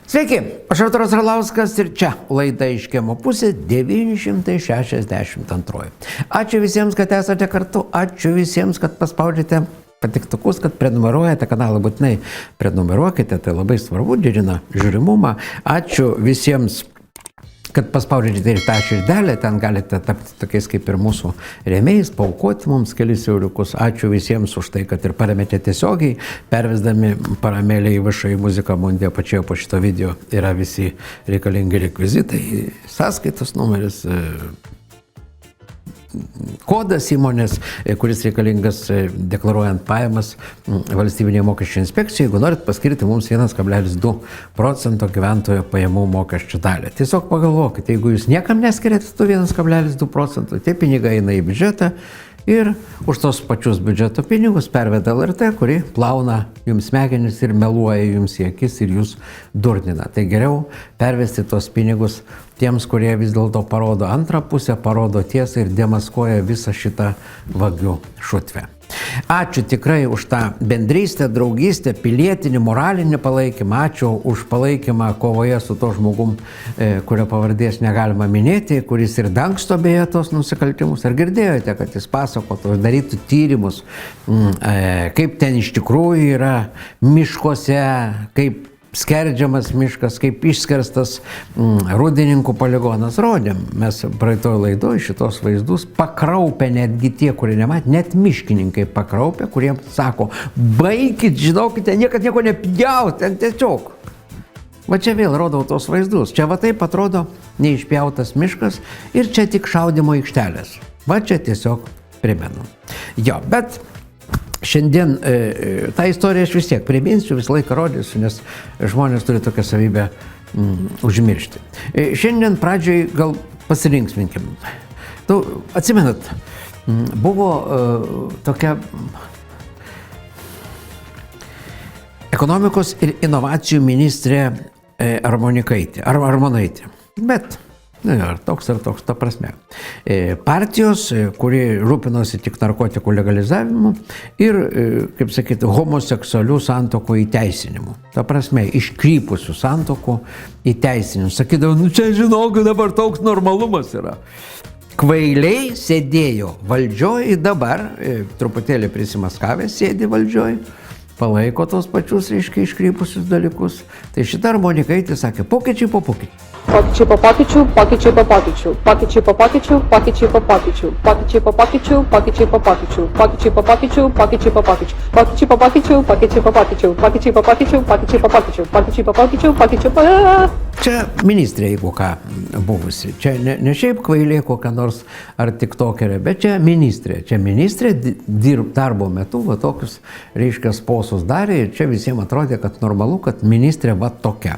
Sveiki, aš Artūras Arlauskas ir čia laida Iš kiemo pusės 962. Ačiū visiems, kad esate kartu, ačiū visiems, kad paspaudžiate patiktukus, kad prenumeruojate kanalą, būtinai prenumeruokite, tai labai svarbu, didina žiūrimumą. Ačiū visiems, kad paspaudžiate ir tą širdelę, ten galite tapti tokiais kaip ir mūsų rėmėjais, paaukoti mums kelis euriukus. Ačiū visiems už tai, kad ir paremėte tiesiogiai, pervesdami paramėlę į VŠI Muzika Mundi. Apačioje po šito video yra visi reikalingi rekvizitai, sąskaitos numeris, kodas įmonės, kuris reikalingas deklaruojant pajamas valstybinėje mokesčių inspekcijoje, jeigu norit paskirti mums 1,2% gyventojo pajamų mokesčių dalį. Tiesiog pagalvokite, jeigu jūs niekam neskiriate tų 1,2%, tie pinigai eina į biudžetą ir už tos pačius biudžeto pinigus perveda LRT, kuri plauna jums smegenis ir meluoja jums į akis ir jūs durnina. Tai geriau pervesti tos pinigus tiems, kurie vis dėlto parodo antrą pusę, parodo tiesą ir demaskuoja visą šitą vagių šutvę. Ačiū tikrai už tą bendrystę, draugystę, pilietinį, moralinį palaikymą. Ačiū už palaikymą kovoje su to žmogum, kurio pavardės negalima minėti, kuris ir dangsto beje tos nusikaltimus. Ar girdėjote, kad jis pasakotų, darytų tyrimus, kaip ten iš tikrųjų yra miškuose, kaip skerdžiamas miškas, kaip išskerstas rūdininkų poligonas. Rodėm mes praeitoj laidoj šitos vaizdus, pakraupę netgi tie, kurie nematė, net miškininkai pakraupę, kurie sako, baikit, žinokite, niekad nieko nepjaut, ten tiesiog. Va čia vėl rodau tos vaizdus. Čia va taip atrodo neišpjautas miškas ir čia tik šaudimo aikštelės. Va čia tiesiog primenu. Jo, bet šiandien tą istoriją aš vis tiek priminsiu, visą laiką rodysiu, nes žmonės turi tokią savybę užmiršti. Šiandien pradžioj gal pasilinksminkim. Atsimenat, buvo tokia ekonomikos ir inovacijų ministrė Armonaitė. Bet toks, ta prasme. Partijos, kuri rūpinosi tik narkotikų legalizavimu ir, kaip sakyti, homoseksualių santokų įteisinimu. Ta prasme, iškrypusių santokų įteisinimu. Sakydavo, čia žinok, dabar toks normalumas yra. Kvailiai sėdėjo valdžioj, dabar truputėlį prisimaskavęs sėdi valdžioj, palaiko tos pačius, reiškia, iškrypusius dalykus. Tai šita Armonaitė sakė, pokyčiai po pokyčių. Pokyčiai po pokyčių, pokyčiai po pokyčių, pokyčiai po pokyčių, pokyčiai po pokyčių, pokyčiai po pokyčių, pokyčiai po pokyčių, pokyčiai po pokyčių, pokyčiai po pokyčių, pokyčiai po pokyčių, pokyčiai po pokyčių, pokyčiai po pokyčių, pokyčiai po pokyčių, pokyčiai po pokyčių, pokyčiai po... Čia ministrė, jeigu ką, buvusi. Čia ne šiaip kvailė kokia nors ar tiktokerė, bet čia ministrė. Čia ministrė darbo metu va tokius, reiškia, posus darė ir čia visiems atrodė, kad normalu, kad ministrė va tokia.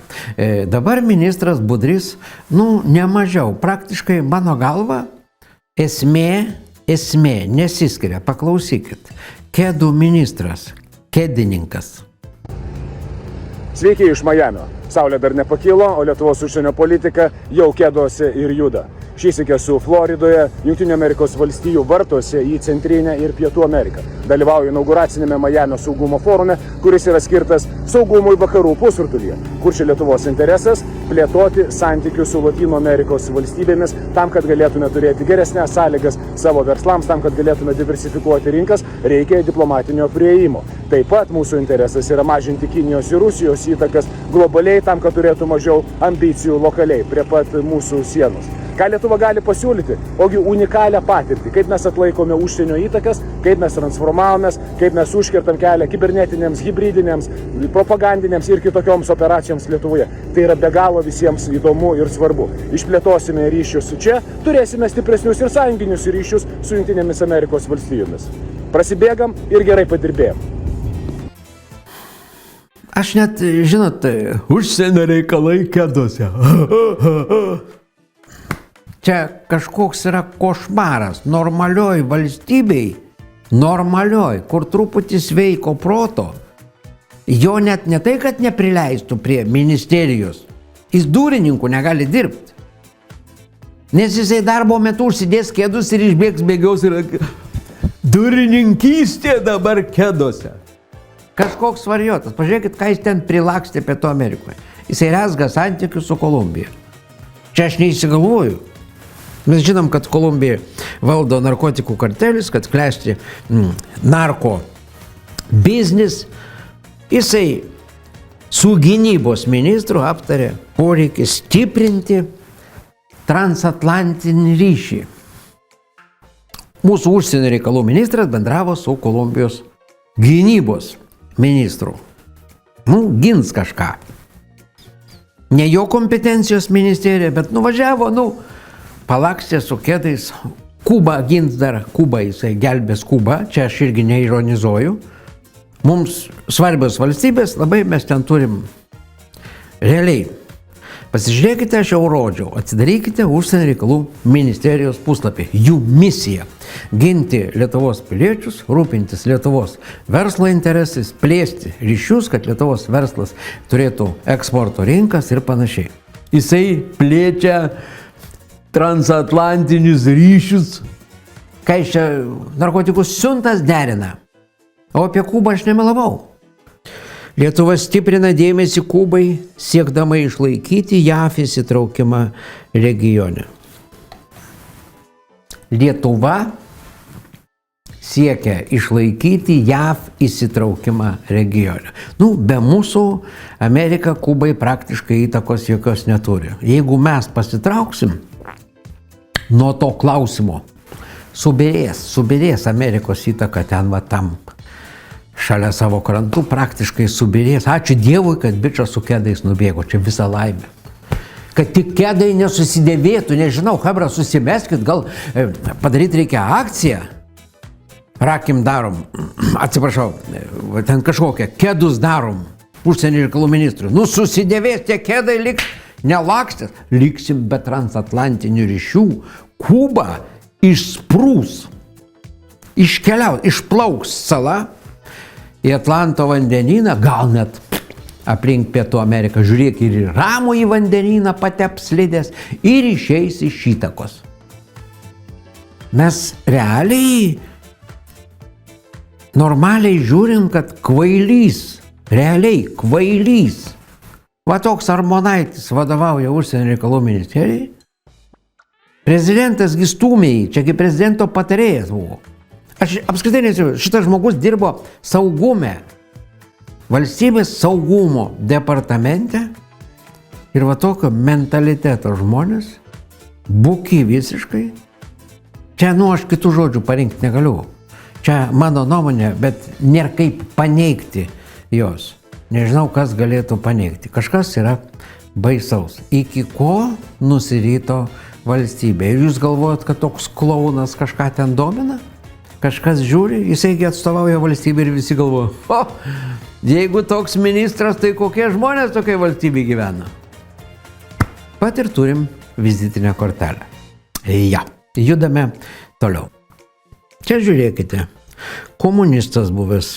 Dabar ministras Budrys, nemažiau, praktiškai mano galva, esmė nesiskiria. Paklausykit. Kedų ministras, kedininkas. Sveiki iš Majamio. Saulė dar nepakilo, o Lietuvos užsienio politika jau kėduose ir juda. Šįsyk esu Floridoje, Jungtinių Amerikos valstijų vartuose į Centrinę ir Pietų Ameriką. Dalyvauju inauguracinėme Majamio saugumo forume, kuris yra skirtas saugumui vakarų pusrutulyje, kur čia Lietuvos interesas plėtoti santykius su Lotynų Amerikos valstybėmis, tam, kad galėtume turėti geresnės sąlygas savo verslams, tam, kad galėtume diversifikuoti rinkas, reikia diplomatinio priėjimo. Taip pat mūsų interesas yra mažinti Kinijos ir Rusijos įtakas globaliai, tam, kad turėtų mažiau ambicijų lokaliai prie pat mūsų sienos. Ką Lietuva gali pasiūlyti? Ogi unikalią patirtį, kaip mes atlaikome užsienio įtakas, kaip mes transformavomės, kaip mes užkertam kelią kibernetinėms, hibridinėms, propagandinėms ir kitokioms operacijoms Lietuvoje. Tai yra be galo visiems įdomu ir svarbu. Išplėtosime ryšius čia, turėsime stipresnius ir sąjunginius ryšius su Jungtinėmis Amerikos valstijomis. Prasibėgam ir gerai padirbėjom. Aš net, žinot, užsienio reikalai kėduose. Čia kažkoks yra košmaras. Normalioj valstybei, kur truputį sveiko proto, jo net ne tai, kad neprileistų prie ministerijos, jis durininkų negali dirbti. Nes jisai darbo metu užsidės kėdus ir išbėgs bėgiaus ir durininkystė dabar kėduose. Kažkoks varijotas. Pažiūrėkit, ką jis ten prilakstė Pietų Amerikoje. jisai rezga santykius su Kolumbija. Čia aš neįsigalvoju. Mes žinom, kad Kolumbija valdo narkotikų kartelis, kad klesti narko biznis. Jisai su gynybos ministru aptarė poreikį stiprinti transatlantinį ryšį. Mūsų užsienio reikalų ministras bendravo su Kolumbijos gynybos ministru. Gins kažką. Ne jo kompetencijos ministerija, bet nuvažiavo, palakstė su kėdais. Kubą gins dar, jisai gelbės Kubą, čia aš irgi neironizuoju. Mums svarbios valstybės, labai mes ten turim realiai. Pasižiūrėkite, aš jau rodžiau, atsidarykite užsienio reikalų ministerijos puslapį. Jų misija – ginti Lietuvos piliečius, rūpintis Lietuvos verslo interesais, plėsti ryšius, kad Lietuvos verslas turėtų eksporto rinkas ir panašiai. Jisai plėčia transatlantinius ryšius, kai čia narkotikus siuntas derina. O apie Kubą aš nemelavau. Lietuva stiprina dėmesį Kubai, siekdama išlaikyti JAF įsitraukimą regione. Lietuva siekia išlaikyti JAF įsitraukimą regione. Be mūsų Amerika Kubai praktiškai įtakos jokios neturi. Jeigu mes pasitrauksim nuo to klausimo, subirės Amerikos įtaka ten tam. Šalia savo krantų praktiškai subirės. Ačiū Dievui, kad bičas su kėdais nubėgo. Čia visa laimė. Kad tik kėdai nesusidėvėtų. Nežinau, hebra, susimeskit, gal padaryti reikia akciją. Rakim darom. Atsiprašau, ten kažkokią. Kėdus darom. Užsienio reikalų ministrui. Susidėvės tie kėdai, liks nelakstės. Liksim be transatlantinių ryšių. Kuba išsprūs. Iškeliaus, išplauks sala į Atlanto vandenyną, gal net aplink Pietų Ameriką, žiūrėk, ir į Ramųjį vandenyną pateps slidės ir išeis iš įtakos. Mes realiai, normaliai žiūrim, kad kvailys, realiai kvailys. Va toks Armonaitis vadovauja užsienio reikalų ministerijai. Prezidentas stūmė jį, čiagi prezidento patarėjas buvo. Aš apskritai nežinau, šitas žmogus dirbo saugume, valstybės saugumo departamente ir va tokio mentaliteto žmonės, buki visiškai. Čia, aš kitų žodžių parinkti negaliu. Čia mano nuomonė, bet nėra kaip paneigti jos. Nežinau, kas galėtų paneigti. Kažkas yra baisaus. Iki ko nusirito valstybė. Ir jūs galvojat, kad toks klaunas kažką ten domina? Kažkas žiūri, jisaigi atstovauja valstybė ir visi galvoja, jeigu toks ministras, tai kokie žmonės tokiai valstybė gyvena. Pat ir turim vizitinę kortelę. Judame toliau. Čia žiūrėkite, komunistas buvęs,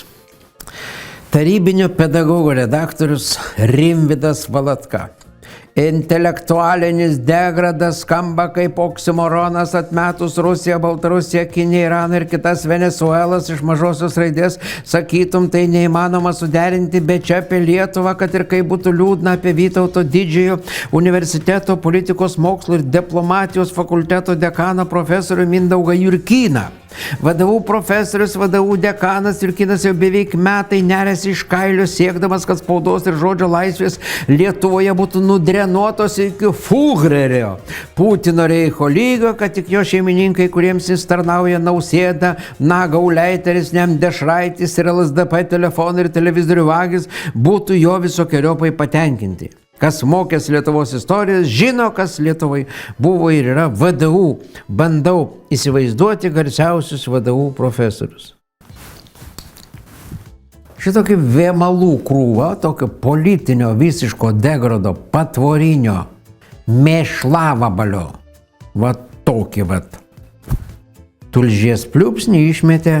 tarybinio pedagogo redaktorius Rimvydas Valatka. Intelektualinis degradas skamba kaip oksimoronas atmetus Rusiją, Baltarusiją, Kiniją, Iraną ir kitas Venesuelas iš mažosios raidės. Sakytum, tai neįmanoma suderinti, bet čia apie Lietuvą, kad ir kaip būtų liūdna, apie Vytauto didžiojo universiteto politikos mokslų ir diplomatijos fakulteto dekaną profesorių Mindaugą Jurkyną. VDU profesorius, VDU dekanas Jurkynas jau beveik metai neriasi iš kailio, siekdamas, kad spaudos ir žodžio laisvės Lietuvoje būtų nudrenuotos iki Fugrerio, Putino reicho lygio, kad tik jo šeimininkai, kuriems jis tarnauja, Nausėda, Gauleiteris, Dešraitis ir LSDP telefonų ir televizorių vagis, būtų jo visokiojopai patenkinti. Kas mokės Lietuvos istorijos, žino, kas Lietuvai buvo ir yra VDU. Bandau įsivaizduoti garsiausius VDU profesorius. Šitokį vėmalų krūvą, tokio politinio visiško degrado, patvorinio, mėšlavabalio, va tokį tulžies pliūpsnį išmetė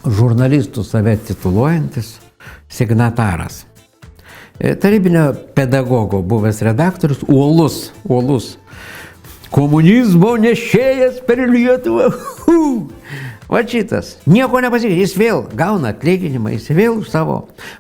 žurnalistų save tituluojantis signataras. Tarybinio pedagogo buvęs redaktorius, uolus, komunizmo nešėjas per Lietuvą. Va šitas, nieko nepasikeitė, jis vėl gauna atlyginimą, jis vėl už savo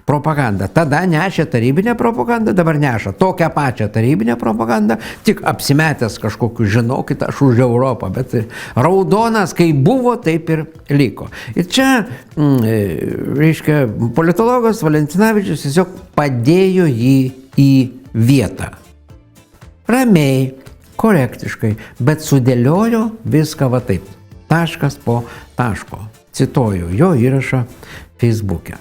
propagandą. Tada nešė tarybinę propagandą, dabar neša tokią pačią tarybinę propagandą, tik apsimetęs kažkokiu, žinokit, aš už Europą, bet raudonas, kai buvo, taip ir liko. Ir čia, reiškia, politologas Valentinavičius tiesiog padėjo jį į vietą. Ramiai, korektiškai, bet sudėliojo viską va taip. Taškas po taško. Cituoju jo įrašą Facebook'e.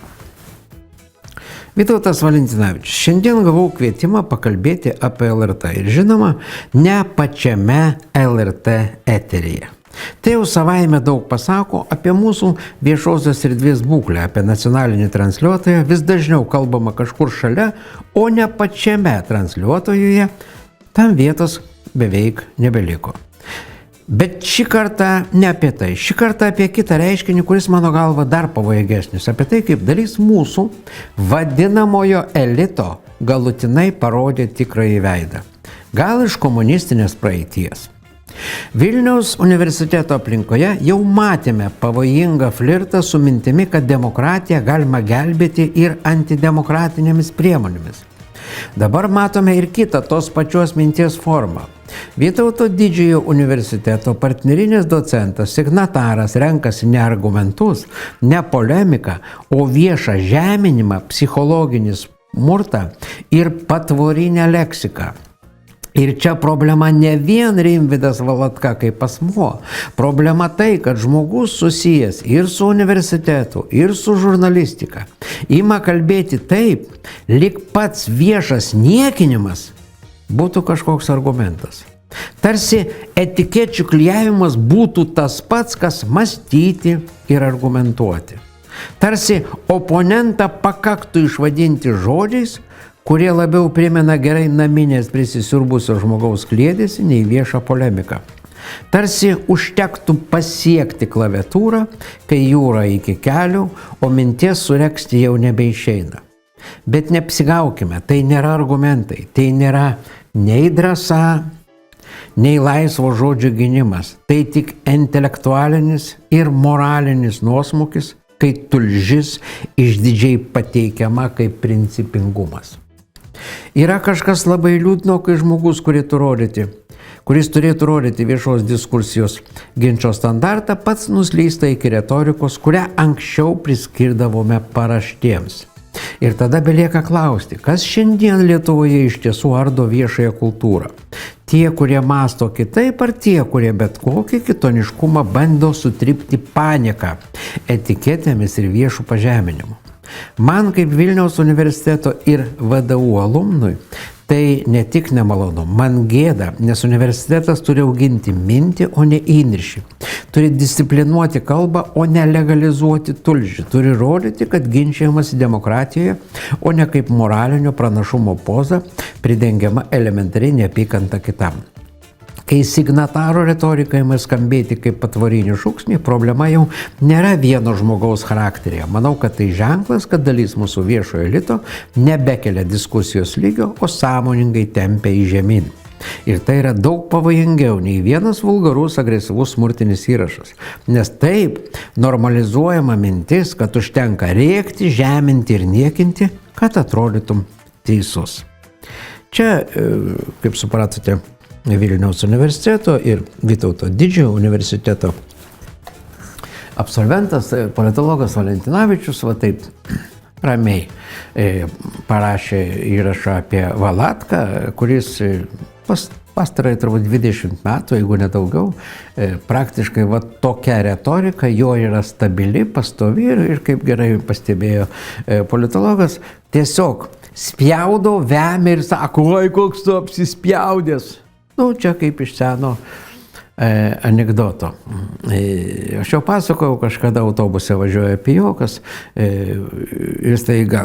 Vytautas Valentinavičius. Šiandien gavau kvietimą pakalbėti apie LRT ir žinoma, ne pačiame LRT eteryje. Tai jau savaime daug pasako apie mūsų viešosios erdvės būklę, apie nacionalinį transliuotoją, vis dažniau kalbama kažkur šalia, o ne pačiame transliuotojuje, tam vietos beveik nebeliko. Bet šį kartą ne apie tai, šį kartą apie kitą reiškinį, kuris mano galva dar pavojingesnis, apie tai, kaip dalis mūsų vadinamojo elito galutinai parodė tikrąjį veidą. Gal iš komunistinės praeities. Vilniaus universiteto aplinkoje jau matėme pavojingą flirtą su mintimi, kad demokratiją galima gelbėti ir antidemokratinėmis priemonėmis. Dabar matome ir kitą tos pačios minties formą. Vytauto didžiojo universiteto partnerinis docentas, signataras renkasi ne argumentus, ne polemiką, o viešą žeminimą, psichologinį smurtą ir patvorinę leksiką. Ir čia problema ne vien Rimvydas Valatka kaip asmuo. Problema tai, kad žmogus susijęs ir su universitetu, ir su žurnalistika ima kalbėti taip, lyg pats viešas niekinimas būtų kažkoks argumentas. Tarsi etikečių klijavimas būtų tas pats, kas mąstyti ir argumentuoti. Tarsi oponentą pakaktų išvadinti žodžiais, kurie labiau primena gerai naminės prisisiurbusio žmogaus kliedesį nei viešą polemiką. Tarsi užtektų pasiekti klaviatūrą, kai jūra iki kelių, o minties suregzti jau nebeišeina. Bet neapsigaukime, tai nėra argumentai, tai nėra nei drąsa, nei laisvo žodžio gynimas. Tai tik intelektualinis ir moralinis nuosmukis, kai tulžis išdidžiai pateikiama kaip principingumas. Yra kažkas labai liūdno, kai žmogus, kuris turėtų rodyti viešos diskursijos ginčio standartą, pats nuslysta iki retorikos, kurią anksčiau priskirdavome paraštėms. Ir tada belieka klausti, kas šiandien Lietuvoje iš tiesų ardo viešąją kultūrą. Tie, kurie mąsto kitaip, ar tie, kurie bet kokį kitoniškumą bando sutrypti paniką, etiketėmis ir viešų pažeminimu. Man kaip Vilniaus universiteto ir VDU alumnui tai ne tik nemalonu, man gėda, nes universitetas turi auginti mintį, o ne įniršį. Turi disciplinuoti kalbą, o ne legalizuoti tulžį. Turi rodyti, kad ginčiamasi demokratijoje, o ne kaip moralinio pranašumo poza pridengiama elementariai neapykanta kitam. Kai signataro retorika ima skambėti kaip patvorinių šūksniai, problema jau nėra vieno žmogaus charakteryje. Manau, kad tai ženklas, kad dalis mūsų viešojo elito nebekelia diskusijos lygio, o sąmoningai tempia į žemyn. Ir tai yra daug pavojingiau nei vienas vulgarus, agresyvus smurtinis įrašas. Nes taip normalizuojama mintis, kad užtenka rėkti, žeminti ir niekinti, kad atrodytum teisus. Čia, kaip supratote, Vilniaus universiteto ir Vytauto didžiojo universiteto absolventas, politologas Valentinavičius, va taip ramiai parašė įrašą apie Valatką, kuris pastarąjį turbūt 20 metų, jeigu nedaugiau, praktiškai va tokia retorika, jo yra stabili, pastovi ir kaip gerai pastebėjo politologas, tiesiog spjaudo, vemia ir sako, oi, koks tu apsispjaudęs. Čia kaip iš seno anekdoto. Aš jau pasakojau, kažkada autobuse važiuoja pijokas ir staiga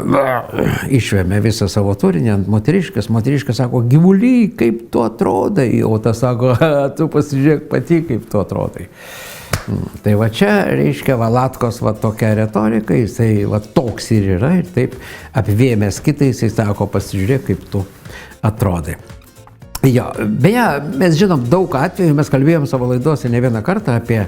išvėmė visą savo turinį ant moteriškės. Moteriškė sako, gyvuly, kaip tu atrodai? O tas sako, tu pasižiūrėk pati, kaip tu atrodai. Tai va čia, reiškia, Valatkos va tokia retorika, jisai va toks ir yra, ir taip apvėmęs kitai, jisai sako, pasižiūrėk, kaip tu atrodai. Jo, beje, mes žinom daug atvejų, mes kalbėjom savo laidose ne vieną kartą apie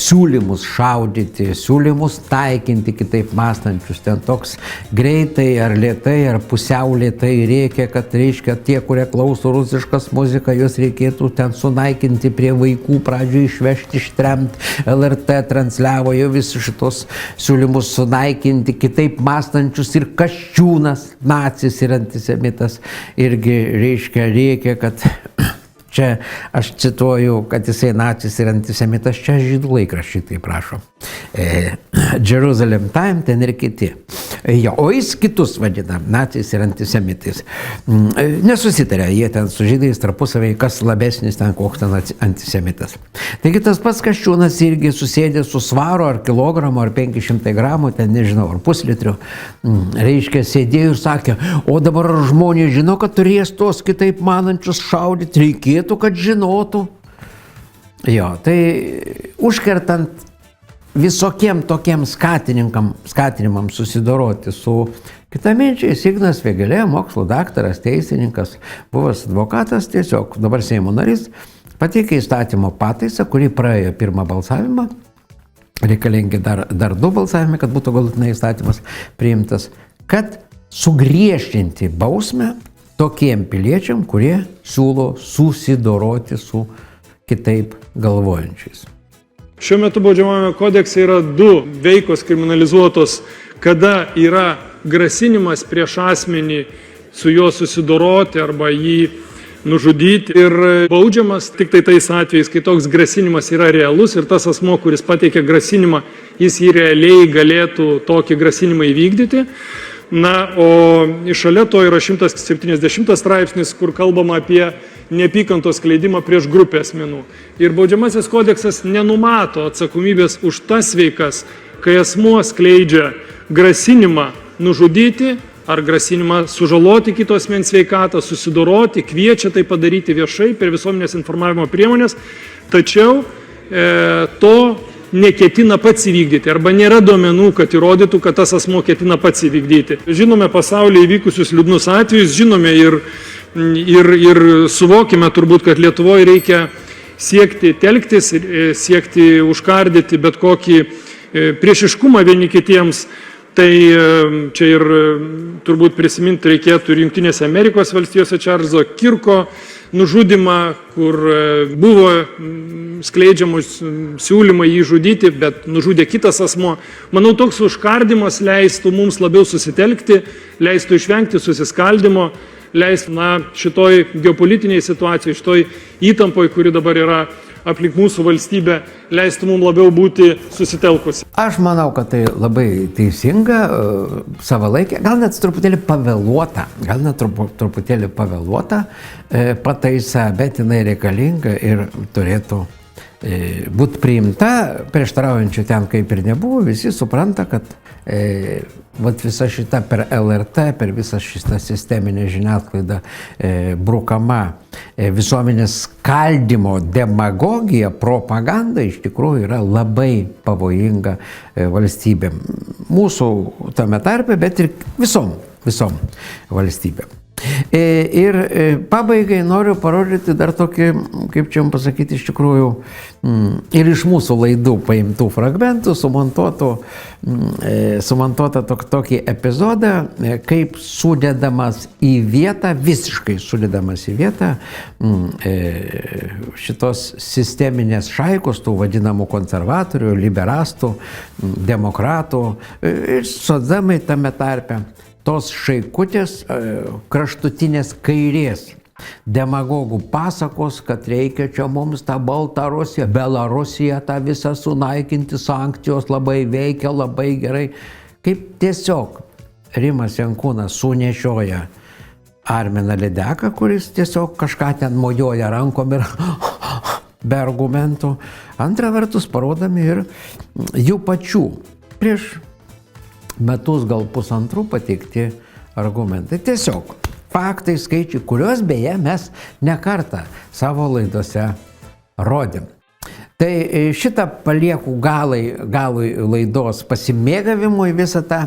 siūlymus šaudyti, siūlymus taikinti kitaip mąstančius, ten toks greitai ar lėtai ar pusiau lėtai reikia, kad reiškia tie, kurie klauso rusiškas muziką, juos reikėtų ten sunaikinti prie vaikų, pradžioje išvežti, ištremt, LRT transliavo jau visus šitos siūlymus sunaikinti kitaip mąstančius ir Kasčiūnas, nacis ir antisemitas, irgi reikia, kad čia aš cituoju, kad jisai nacis ir antisemitas, čia žydų laikraščiai taip prašo. Jerusalem Time, ten ir kiti. Jo, o jis kitus vadina nacis ir antisemitais. Nesusitarė jie ten su žydais tarpusavai, kas labesnis ten, koks ten antisemitas. Taigi tas pats Kasčiūnas irgi susėdė su svaro ar kilogramo ar 500 gramų, ten nežinau, ar puslitrio, reiškia, sėdėjo ir sakė, o dabar žmonės žino, kad turės tos kitaip manančius šaudyti, reikėtų, kad žinotų. Jo, tai užkertant visokiem tokiem skatinimams susidoroti su kitaminčiais, Ignas Vėgėlė, mokslo daktaras, teisininkas, buvęs advokatas, tiesiog dabar Seimo narys, pateikė įstatymo pataisą, kuri praėjo pirmą balsavimą, reikalingi dar 2 balsavimai, kad būtų galutinai įstatymas priimtas, kad sugriežtinti bausmę tokiem piliečiam, kurie siūlo susidoroti su kitaip galvojančiais. Šiuo metu baudžiamajame kodekse yra 2 veikos kriminalizuotos, kada yra grasinimas prieš asmenį su juo susidoroti arba jį nužudyti ir baudžiamas tik tai tais atvejais, kai toks grasinimas yra realus ir tas asmo, kuris pateikia grasinimą, jis jį realiai galėtų tokį grasinimą įvykdyti. Na, o šalia to yra 170 straipsnis, kur kalbama apie neapykantos skleidimą prieš grupę asmenų. Ir baudžiamasis kodeksas nenumato atsakomybės už tas veikas, kai asmuo skleidžia grasinimą nužudyti ar grasinimą sužaloti kito asmens sveikatą, susidoroti, kviečia tai padaryti viešai per visuomenės informavimo priemonės, tačiau to neketina pats įvykdyti arba nėra duomenų, kad įrodytų, kad tas asmuo ketina pats įvykdyti. Žinome pasaulyje įvykusius liūdnus atvejus, žinome ir suvokime turbūt, kad Lietuvoje reikia siekti telktis, siekti užkardyti bet kokį priešiškumą vieni kitiems. Tai čia ir turbūt prisiminti reikėtų ir Jungtinėse Amerikos valstijose Čarlzo Kirko nužudymą, kur buvo skleidžiamus siūlymai jį žudyti, bet nužudė kitas asmuo. Manau, toks užkardimas leistų mums labiau susitelkti, leistų išvengti susiskaldimo, leistų šitoj geopolitiniai situacijai, šitoj įtampoj, kuri dabar yra aplink mūsų valstybę, leistų mums labiau būti susitelkusi. Aš manau, kad tai labai teisinga, savalaikė, gal net truputėlį pavėluota pataisa, bet jinai reikalinga ir turėtų būti priimta, prieštaraujančių ten kaip ir nebuvo, visi supranta, kad visa šita per LRT, per visą šitą sisteminę žiniasklaidą brukama visuomenės skaldymo demagogija, propaganda iš tikrųjų yra labai pavojinga valstybėm. Mūsų tame tarpe, bet ir visom valstybėm. Ir pabaigai noriu parodyti dar tokį, kaip čia jums pasakyti, iš tikrųjų ir iš mūsų laidų paimtų fragmentų, sumontuotą tokį epizodą, kaip sudedamas į vietą, visiškai sudedamas į vietą šitos sisteminės šaikos, tų vadinamų konservatorių, liberastų, demokratų ir socdemai tame tarpe. Tos šaikutės kraštutinės kairės demagogų pasakos, kad reikia čia mums tą Baltarusiją, Belarusiją, tą visą sunaikinti, sankcijos labai veikia, labai gerai. Kaip tiesiog Rimas Jankūnas sunešioja Arminą Lydeką, kuris tiesiog kažką ten mojuoja rankom ir be argumentų. Antra vertus parodami ir jų pačių prieš metus, gal pusantrų pateikti argumentai. Tiesiog faktai, skaičiai, kuriuos beje mes ne kartą savo laidose rodėm. Tai šitą palieku galui laidos pasimėgavimui visą tą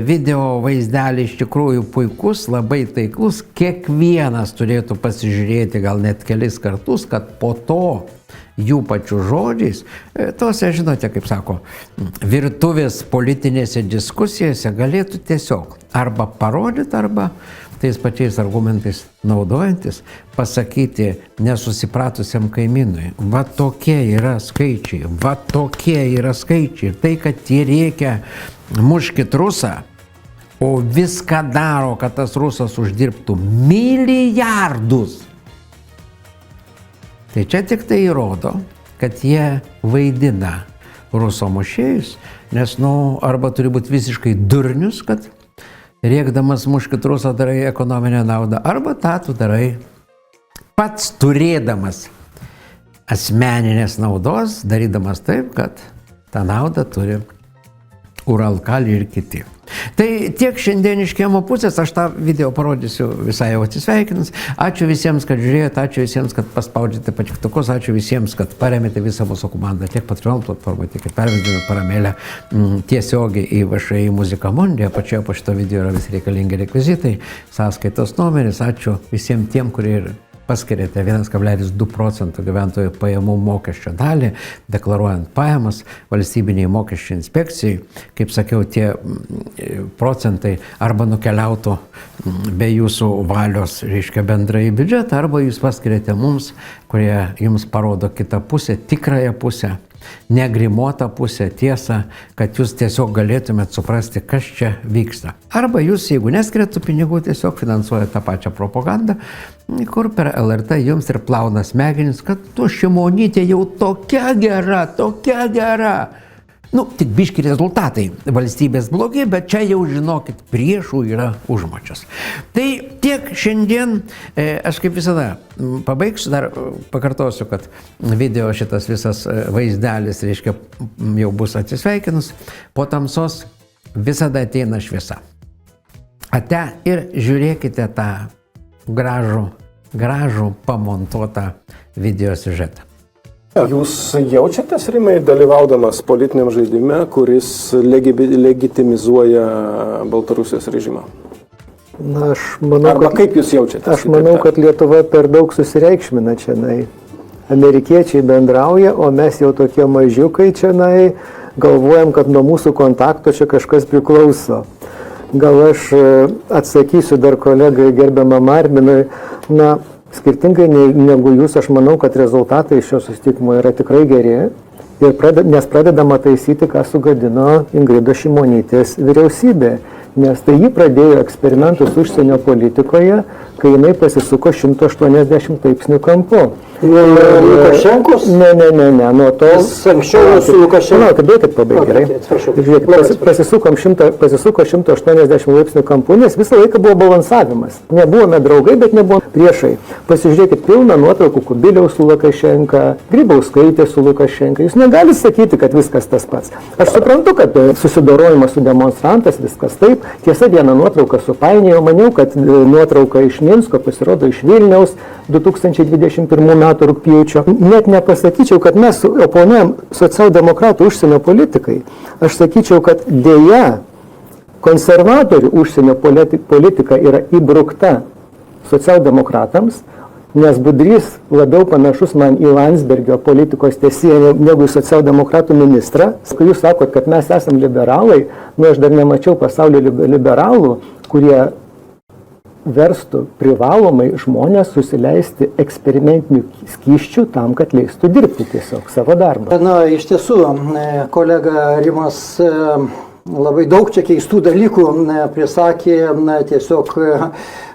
video vaizdelį, iš tikrųjų puikus, labai taiklus, kiekvienas turėtų pasižiūrėti gal net kelis kartus, kad po to jų pačių žodžiais, tose, žinote, kaip sako, virtuvės politinėse diskusijose galėtų tiesiog arba parodyti, arba tais pačiais argumentais naudojantis, pasakyti nesusipratusiam kaimynui, va tokie yra skaičiai, va tokie yra skaičiai. Ir tai, kad tie reikia muškit rusą, o viską daro, kad tas rusas uždirbtų milijardus. Tai čia tik tai įrodo, kad jie vaidina ruso mušėjus, nes, arba turi būti visiškai durnius, kad rėkdamas muškit rusą darai ekonominę naudą, arba tą tu darai pats turėdamas asmeninės naudos, darydamas taip, kad tą naudą turi Uralkali ir kiti. Tai tiek šiandien iš Kiemo pusės, aš tą video parodysiu visai jau atsisveikinus. Ačiū visiems, kad žiūrėjote, ačiū visiems, kad paspaudžiate patiktukus, ačiū visiems, kad paremėte visą mūsų komandą, tiek Patreon platformą, tiek ir pervedėme paramėlę tiesiogiai į VŠI Muzika Mundi. Apačioje po šito video yra visi reikalingi rekvizitai, sąskaitos numeris. Ačiū visiems tiem, kurie ir paskirėte 1,2% gyventojų pajamų mokesčio dalį, deklaruojant pajamas valstybiniai mokesčių inspekcijai. Kaip sakiau, tie procentai arba nukeliautų be jūsų valios, reiškia, bendrai biudžetą, arba jūs paskirėte mums, kurie jums parodo kitą pusę, tikrąją pusę, negrimuotą pusę, tiesą, kad jūs tiesiog galėtumėt suprasti, kas čia vyksta. Arba jūs, jeigu neskirėtų pinigų, tiesiog finansuojate tą pačią propagandą, kur per LRT jums ir plauna smegenis, kad tu Šimonytė jau tokia gera. Tik biški rezultatai valstybės blogi, bet čia jau žinokit, priešų yra užmačios. Tai tiek šiandien, aš kaip visada pabaigsiu, dar pakartosiu, kad video šitas visas vaizdelis, reiškia, jau bus atsisveikinus, po tamsos visada ateina šviesa. Ate ir žiūrėkite tą gražų pamontuotą video siužetą. Jūs jaučiatės, Rimai, dalyvaudamas politiniam žaidime, kuris legitimizuoja Baltarusijos režimą? Aš manau, Arba kaip jūs jaučiatės? Aš manau, kad Lietuva per daug susireikšmina čianai. Amerikiečiai bendrauja, o mes jau tokie mažiukai čianai galvojam, kad nuo mūsų kontakto čia kažkas priklauso. Gal aš atsakysiu dar kolegai gerbiamam Arminui, skirtingai negu jūs, aš manau, kad rezultatai šio susitikimo yra tikrai geri, nes pradedama taisyti, ką sugadino Ingridos Šimonytės vyriausybė. Nes tai ji pradėjo eksperimentus užsienio politikoje, kai jinai pasisuko 180 laipsnių kampu. Lukašenkos? Ne, nuo to... Anksčiau su Lukašenko. Kalbėkit pabaigti, gerai. Žiūrėkit, pasisuko 180 laipsnių kampu, nes visą laiką buvo balansavimas. Nebuvome draugai, bet nebuvome priešai. Pasižiūrėkit, pilna nuotraukų Kubiliaus su Lukašenka, Grybauskaitė su Lukašenka. Jūs negalite sakyti, kad viskas tas pats. Aš suprantu, kad susidorojimas su demonstrantas, viskas taip. Tiesa, vieną nuotrauką supainėjau, maniau, kad nuotrauka iš Minsko pasirodo iš Vilniaus 2021 metų rugpjūčio. Net nepasakyčiau, kad mes oponuojam socialdemokratų užsienio politikai. Aš sakyčiau, kad dėja konservatorių užsienio politika yra įbrukta socialdemokratams, nes Budrys labiau panašus man į Landsbergio politikos tęsėją negu į socialdemokratų ministrą. Jūs sakot, kad mes esam liberalai, aš dar nemačiau pasaulio liberalų, kurie verstų privalomai žmonės susileisti eksperimentinių skysčių tam, kad leistų dirbti tiesiog savo darbą. Iš tiesų, kolega Rimas labai daug čia keistų dalykų prisakė, tiesiog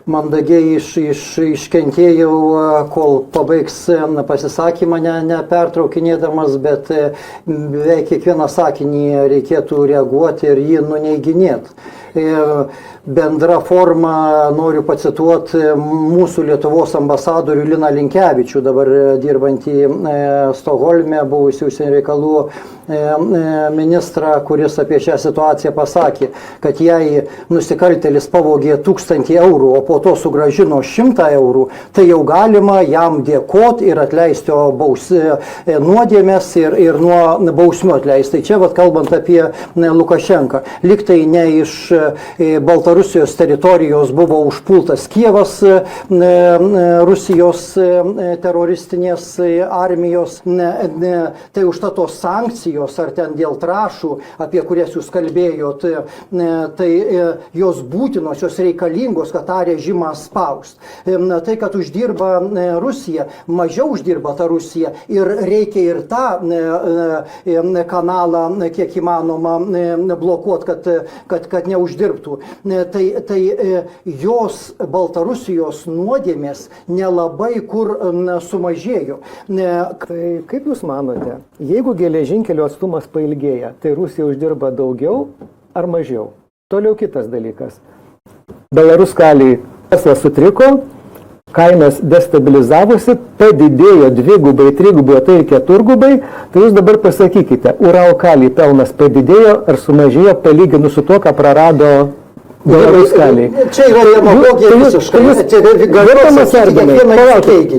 mandagiai iškentėjau, kol pabaigs pasisakymą, nepertraukinėdamas, bet beveik kiekvieną sakinį reikėtų reaguoti ir jį nuneiginėti. Bendra forma noriu pacituoti mūsų Lietuvos ambasadorių Liną Linkevičių, dabar dirbantį Stokholme, buvusių užsienio reikalų ministrą, kuris apie šią situaciją pasakė, kad jei nusikaltėlis pavogė 1000 eurų, o po po to sugražino 100 eurų, tai jau galima jam dėkoti ir atleisti nuodėmės ir nuo bausmių atleisti. Tai čia, kalbant apie Lukašenką, liktai ne iš Baltarusijos teritorijos buvo užpultas Kijevas Rusijos teroristinės armijos, tai užtat tos sankcijos ar ten dėl trąšų, apie kurias jūs kalbėjot, tai jos būtinos, jos reikalingos, kad tą režimą spaust. Tai, kad uždirba Rusija, mažiau uždirba ta Rusija ir reikia ir tą kanalą kiek įmanoma blokuoti, kad neuždirbtų. Tai jos Baltarusijos nuodėmės nelabai kur sumažėjo. Tai kaip Jūs manote, jeigu geležinkelio atstumas pailgėja, tai Rusija uždirba daugiau ar mažiau? Toliau kitas dalykas. Belaruskaliai verslas sutriko, kainos destabilizavosi, padidėjo 2, 3, tai ir 4. Tai jūs dabar pasakykite, Uralkaliai pelnas padidėjo ar sumažėjo palyginus su to, ką prarado Belaruskaliai? Čia yra demagogija visiškai.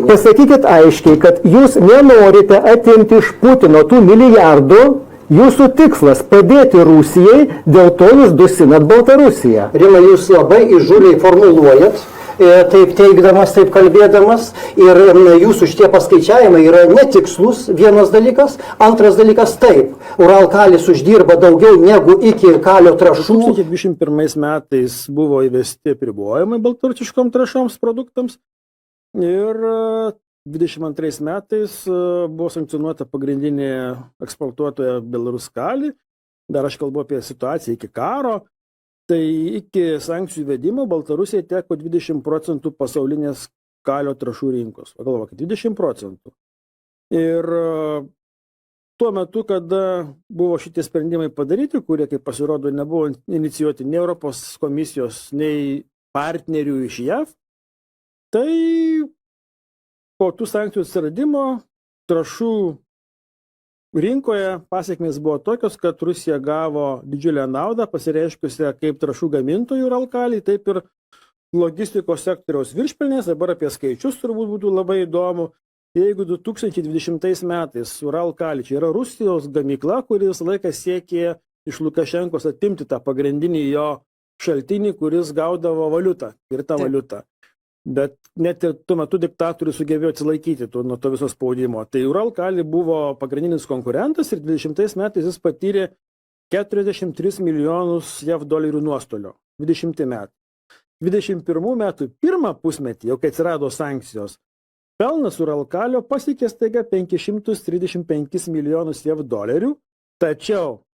Pasakykit aiškiai, kad jūs nenorite atimti iš Putino tų milijardų. Jūsų tikslas padėti Rusijai, dėl to jūs dusinat Baltarusiją. Rima, jūs labai įžūliai formuluojat, taip teigdamas, taip kalbėdamas, ir jūsų šitie paskaičiavimai yra netikslus, vienas dalykas. Antras dalykas, taip, Uralkalis uždirba daugiau negu iki kalio trašų. 2021 metais buvo įvesti apribojimai baltarusiškom trąšoms produktams ir 2022 metais buvo sankcionuota pagrindinė eksportuotoja Belaruskali. Dar aš kalbu apie situaciją iki karo. Tai iki sankcijų įvedimo Baltarusijai teko 20% pasaulinės kalio trąšų rinkos. Pagalvokit, 20%. Ir tuo metu, kada buvo šitie sprendimai padaryti, kurie, kaip pasirodo, nebuvo inicijuoti nei Europos komisijos, nei partnerių iš JAV, tai po tų sankcijų atsiradimo trąšų rinkoje pasekmės buvo tokios, kad Rusija gavo didžiulę naudą, pasireiškusią kaip trąšų gamintojų Uralkaliai, taip ir logistikos sektoriaus viršpelnės. Dabar apie skaičius turbūt būtų labai įdomu. Jeigu 2020 metais Uralkali, čia yra Rusijos gamykla, kuris laikas siekė iš Lukašenkos atimti tą pagrindinį jo šaltinį, kuris gaudavo valiutą ir tą valiutą. Bet net ir tuo metu diktatorius sugebėjo atsilaikyti nuo to viso spaudimo. Tai Uralkali buvo pagrindinis konkurentas ir 20 metais jis patyrė 43 milijonus JAV dolerių nuostolio. 20 metų. 21 metų pirmą pusmetį, jau kai atsirado sankcijos, pelnas Uralkalio pasiekė staiga 535 milijonus JAV dolerių, tačiau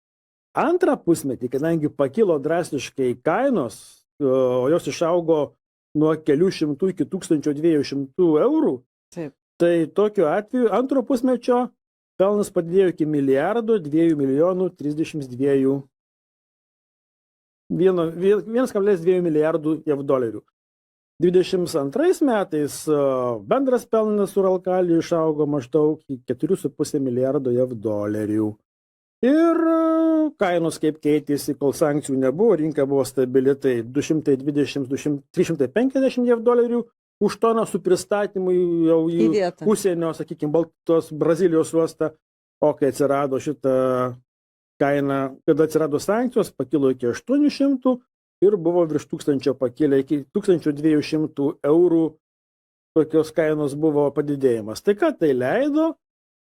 antrą pusmetį, kadangi pakilo drastiškai kainos, o jos išaugo nuo kelių šimtų iki 1200 eurų, tai tokiu atveju antro pusmečio pelnas padidėjo iki 1,2 milijardų JAV dolerių. 22 metais bendras pelnas Uralkaliui išaugo maždaug į 4,5 milijardo JAV dolerių. Ir kainos kaip keitėsi, kol sankcijų nebuvo, rinka buvo stabili, tai 220-350 JAV dolerių už toną su pristatymu jau į užsienio, sakykime, Baltos Brazilijos uostą. O kai atsirado šitą kainą, kada atsirado sankcijos, pakilo iki 800 ir buvo virš 1000 pakilę iki 1200 eurų. Tokios kainos buvo padidėjimas. Tai ką tai leido?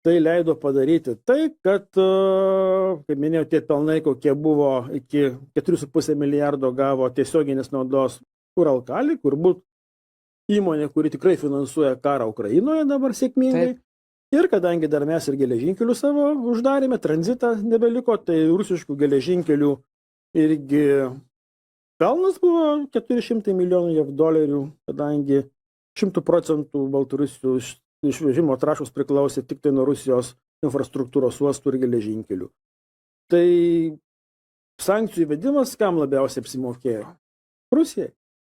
Tai leido padaryti tai, kad, kaip minėjau, tie pelnai, kokie buvo iki 4,5 milijardo gavo tiesioginės naudos Uralkali, kur būt įmonė, kuri tikrai finansuoja karą Ukrainoje dabar sėkmingai. Ir kadangi dar mes ir geležinkelių savo uždarėme, tranzitą nebeliko, tai rusiškų geležinkelių irgi pelnas buvo 400 milijonų JAV dolerių, kadangi 100% Baltarusijos išvežimo trąšos priklausė tik tai nuo Rusijos infrastruktūros uostų ir geležinkelių. Tai sankcijų įvedimas kam labiausiai apsimokėjo? Rusijai.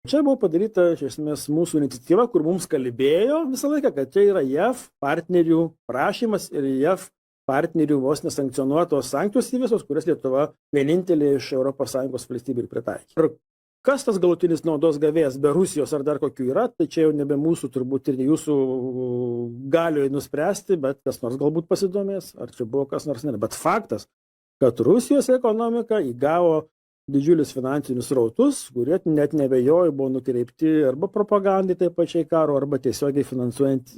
Čia buvo padaryta, iš esmės, mūsų iniciatyva, kur mums kalbėjo visą laiką, kad čia yra JAV partnerių prašymas ir JAV partnerių vos nesankcionuotos sankcijos įvisos, kurias Lietuva vienintelė iš ES valstybių ir pritaikė. Ir kas tas galutinis naudos gavėjas be Rusijos ar dar kokių yra, tai čia jau nebe mūsų turbūt ir jūsų galioje nuspręsti, bet kas nors galbūt pasidomės, ar čia buvo kas nors ne. Bet faktas, kad Rusijos ekonomika įgavo didžiulius finansinius rautus, kurie net nebejoju buvo nukreipti arba propagandai taip pačiai karo, arba tiesiogiai finansuojant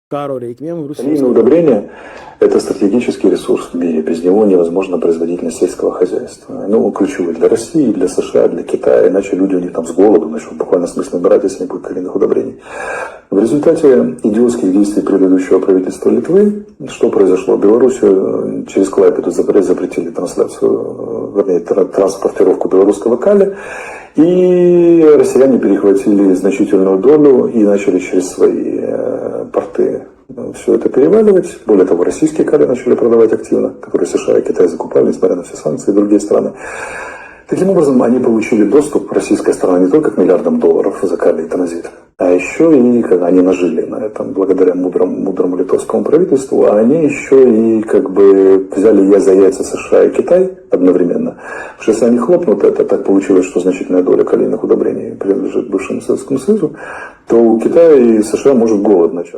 кaro реикмем Руси. Удобрение – это стратегический ресурс в мире. Без него невозможна производительность сельского хозяйства. Ну, ключевой для России, для США, для Китая. Иначе люди у них там с голоду начнут буквально смысл набирать, если не будет калийных удобрений. В результате идиотских действий предыдущего правительства Литвы, что произошло? Белоруссию через Клайпеду запретили трансляцию, вернее, транспортировку белорусского калия. И россияне перехватили значительную долю и начали через свои порты все это переваливать. Более того, российские калий начали продавать активно, которые США и Китай закупали, несмотря на все санкции и другие страны. Таким образом, они получили доступ, российская страна, не только к миллиардам долларов за калий транзит, а еще и они нажили на этом благодаря мудрому литовскому правительству, а они еще и как бы взяли за яйца США и Китай одновременно. Потому что если они хлопнут, это так получилось, что значительная доля калийных удобрений принадлежит бывшему Советскому Союзу, то у Китая и США может голод начаться.